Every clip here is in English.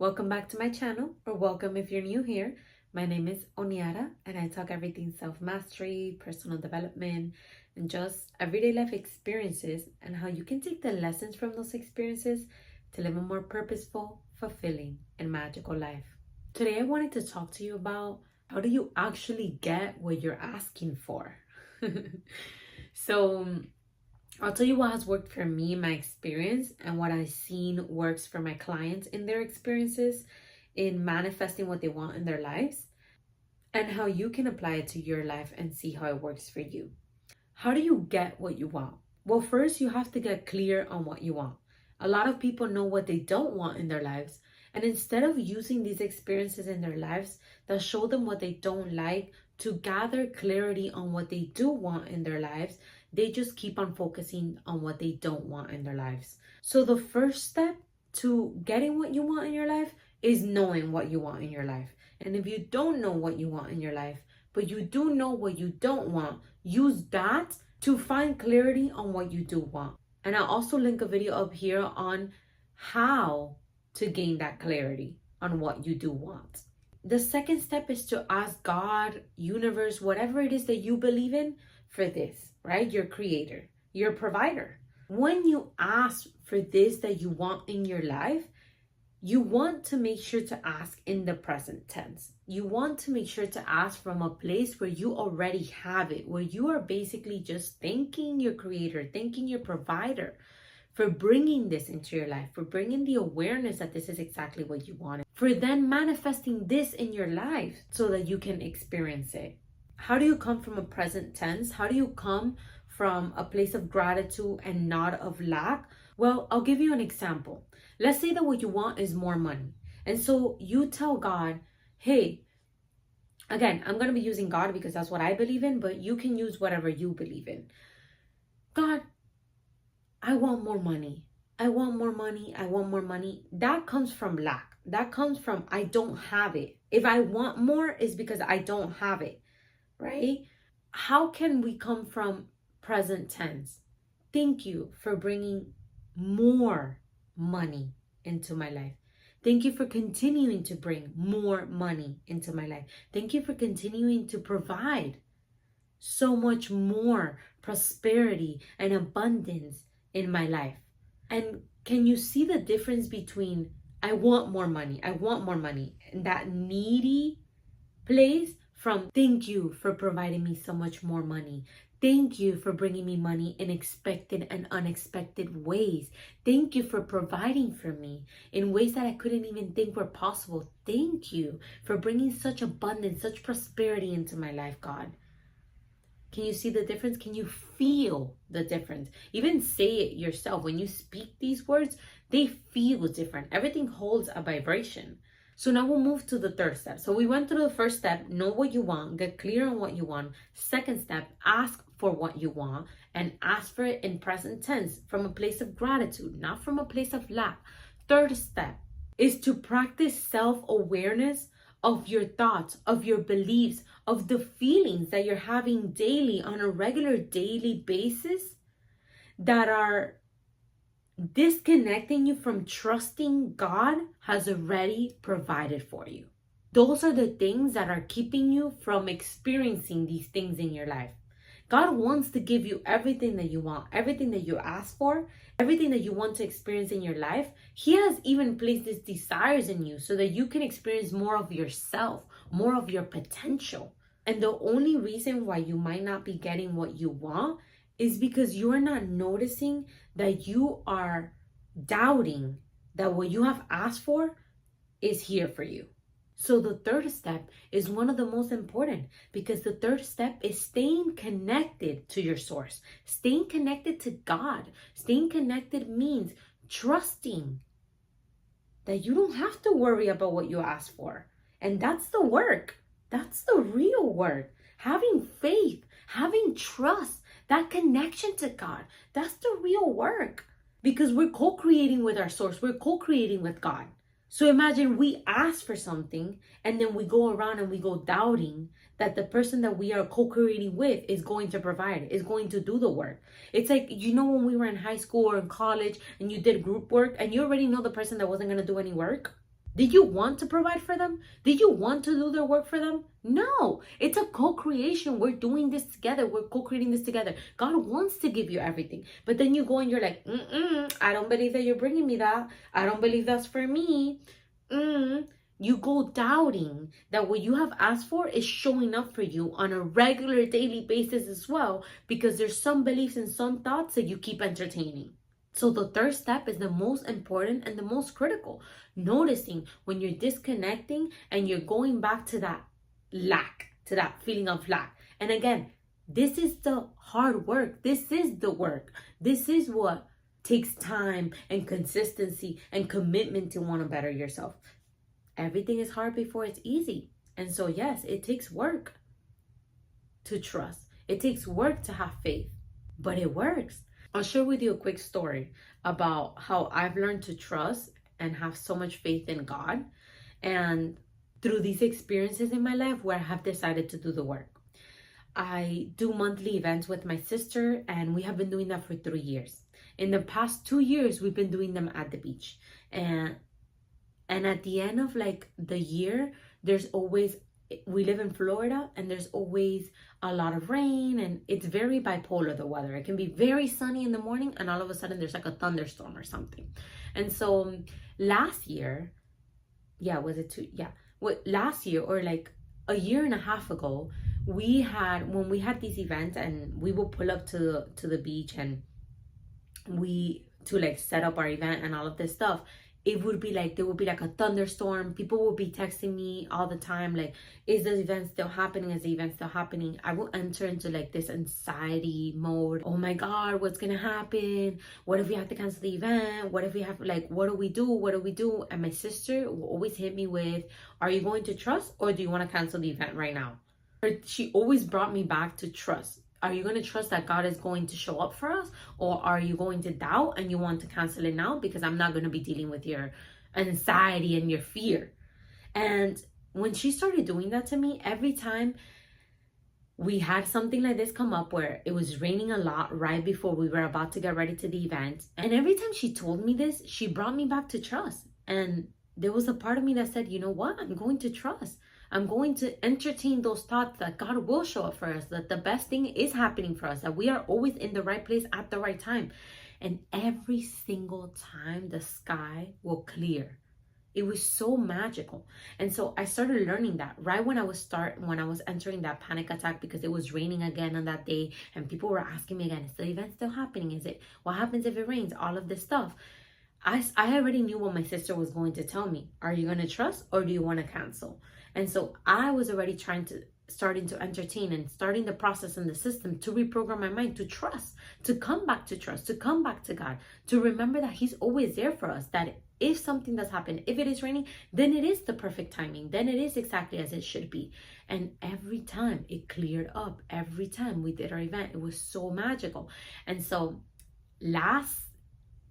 Welcome back to my channel, or welcome if you're new here. My name is Oniara, and I talk everything self-mastery, personal development, and just everyday life experiences and how you can take the lessons from those experiences to live a more purposeful, fulfilling, and magical life. Today, I wanted to talk to you about how do you actually get what you're asking for? So, I'll tell you what has worked for me in my experience and what I've seen works for my clients in their experiences in manifesting what they want in their lives, and how you can apply it to your life and see how it works for you. How do you get what you want? Well, first, you have to get clear on what you want. A lot of people know what they don't want in their lives, and instead of using these experiences in their lives that show them what they don't like to gather clarity on what they do want in their lives, they just keep on focusing on what they don't want in their lives. So the first step to getting what you want in your life is knowing what you want in your life. And if you don't know what you want in your life, but you do know what you don't want, use that to find clarity on what you do want. And I'll also link a video up here on how to gain that clarity on what you do want. The second step is to ask God, universe, whatever it is that you believe in for this, right? Your creator, your provider. When you ask for this that you want in your life, you want to make sure to ask in the present tense. You want to make sure to ask from a place where you already have it, where you are basically just thanking your creator, thanking your provider for bringing this into your life, for bringing the awareness that this is exactly what you wanted, for then manifesting this in your life so that you can experience it. How do you come from a present tense? How do you come from a place of gratitude and not of lack? Well, I'll give you an example. Let's say that what you want is more money. And so you tell God, hey, again, I'm going to be using God because that's what I believe in, but you can use whatever you believe in. God, I want more money. I want more money. I want more money. That comes from lack. That comes from I don't have it. If I want more, it's because I don't have it, right? How can we come from present tense? Thank you for bringing more money into my life. Thank you for continuing to bring more money into my life. Thank you for continuing to provide so much more prosperity and abundance in my life. And can you see the difference between I want more money, and that needy place from thank you for providing me so much more money. Thank you for bringing me money in expected and unexpected ways. Thank you for providing for me in ways that I couldn't even think were possible. Thank you for bringing such abundance, such prosperity into my life, God. Can you see the difference? Can you feel the difference? Even say it yourself. When you speak these words, they feel different. Everything holds a vibration. So now we'll move to the third step. So we went through the first step, know what you want, get clear on what you want. Second step, ask for what you want and ask for it in present tense from a place of gratitude, not from a place of lack. Third step is to practice self-awareness of your thoughts, of your beliefs, of the feelings that you're having daily on a regular daily basis that are disconnecting you from trusting God has already provided for you. Those are the things that are keeping you from experiencing these things in your life. God wants to give you everything that you want, everything that you ask for, everything that you want to experience in your life. He has even placed these desires in you so that you can experience more of yourself, more of your potential. And the only reason why you might not be getting what you want is because you are not noticing that you are doubting that what you have asked for is here for you. So the third step is one of the most important, because the third step is staying connected to your source, staying connected to God. Staying connected means trusting that you don't have to worry about what you ask for. And that's the work. That's the real work. Having faith, having trust, that connection to God, that's the real work, because we're co-creating with our source. We're co-creating with God. So imagine we ask for something and then we go around and we go doubting that the person that we are co-creating with is going to provide, is going to do the work. It's like, when we were in high school or in college and you did group work and you already know the person that wasn't going to do any work. Did you want to provide for them? Did you want to do their work for them? No, it's a co-creation. We're doing this together. We're co-creating this together. God wants to give you everything. But then you go and you're like, I don't believe that you're bringing me that. I don't believe that's for me. You go doubting that what you have asked for is showing up for you on a regular daily basis as well, because there's some beliefs and some thoughts that you keep entertaining. So the third step is the most important and the most critical. Noticing when you're disconnecting and you're going back to that lack, to that feeling of lack. And again, this is the hard work. This is the work. This is what takes time and consistency and commitment to want to better yourself. Everything is hard before it's easy. And so yes, it takes work to trust. It takes work to have faith, but it works. I'll share with you a quick story about how I've learned to trust and have so much faith in God, and through these experiences in my life where I have decided to do the work. I do monthly events with my sister, and we have been doing that for 3 years. In the past 2 years, we've been doing them at the beach. And at the end of like the year, there's always, we live in Florida, and there's always a lot of rain, and it's very bipolar, the weather. It can be very sunny in the morning, and all of a sudden there's like a thunderstorm or something. And so last year, last year, or like a year and a half ago, when we had these events, and we will pull up to the beach, and to like set up our event and all of this stuff, it would be like, there would be like a thunderstorm. People would be texting me all the time, like, is the event still happening? Is the event still happening? I will enter into like this anxiety mode. Oh my God, what's gonna happen? What if we have to cancel the event? What if we have, like, what do we do? What do we do? And my sister will always hit me with, are you going to trust, or do you want to cancel the event right now? She always brought me back to trust. Are you going to trust that God is going to show up for us? Or are you going to doubt and you want to cancel it now because I'm not going to be dealing with your anxiety and your fear? And when she started doing that to me, every time we had something like this come up where it was raining a lot right before we were about to get ready to the event, and every time she told me this, she brought me back to trust. And there was a part of me that said, you know what? I'm going to trust. I'm going to entertain those thoughts that God will show up for us, that the best thing is happening for us, that we are always in the right place at the right time. And every single time the sky will clear. It was so magical. And so I started learning that right when I was entering that panic attack, because it was raining again on that day, and people were asking me again, is the event still happening? What happens if it rains? All of this stuff. I already knew what my sister was going to tell me. Are you going to trust, or do you want to cancel? And so I was already starting to entertain and starting the process and the system to reprogram my mind to trust, to come back to trust, to come back to God, to remember that He's always there for us, that if something does happen, if it is raining, then it is the perfect timing. Then it is exactly as it should be. And every time it cleared up, every time we did our event, it was so magical. And so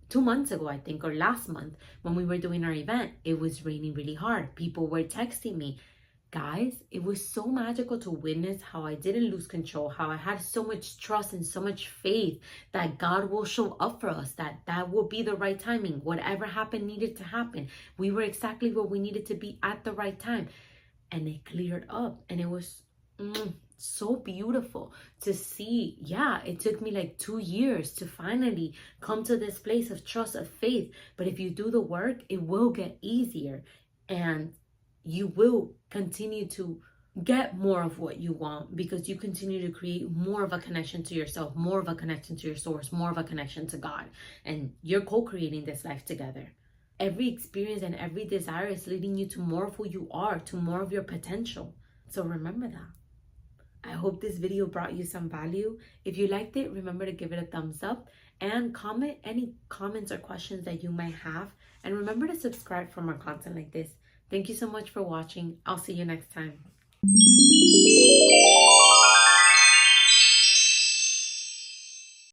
2 months ago, I think, or last month, when we were doing our event, it was raining really hard. People were texting me. Guys, it was so magical to witness how I didn't lose control, how I had so much trust and so much faith that God will show up for us, that will be the right timing. Whatever happened needed to happen. We were exactly where we needed to be at the right time. And it cleared up, and it was so beautiful to see. Yeah, it took me like 2 years to finally come to this place of trust, of faith. But if you do the work, it will get easier, and you will continue to get more of what you want, because you continue to create more of a connection to yourself, more of a connection to your source, more of a connection to God, and you're co-creating this life together. Every experience and every desire is leading you to more of who you are, to more of your potential. So remember that. I hope this video brought you some value. If you liked it, remember to give it a thumbs up and comment any comments or questions that you might have. And remember to subscribe for more content like this. Thank you so much for watching. I'll see you next time.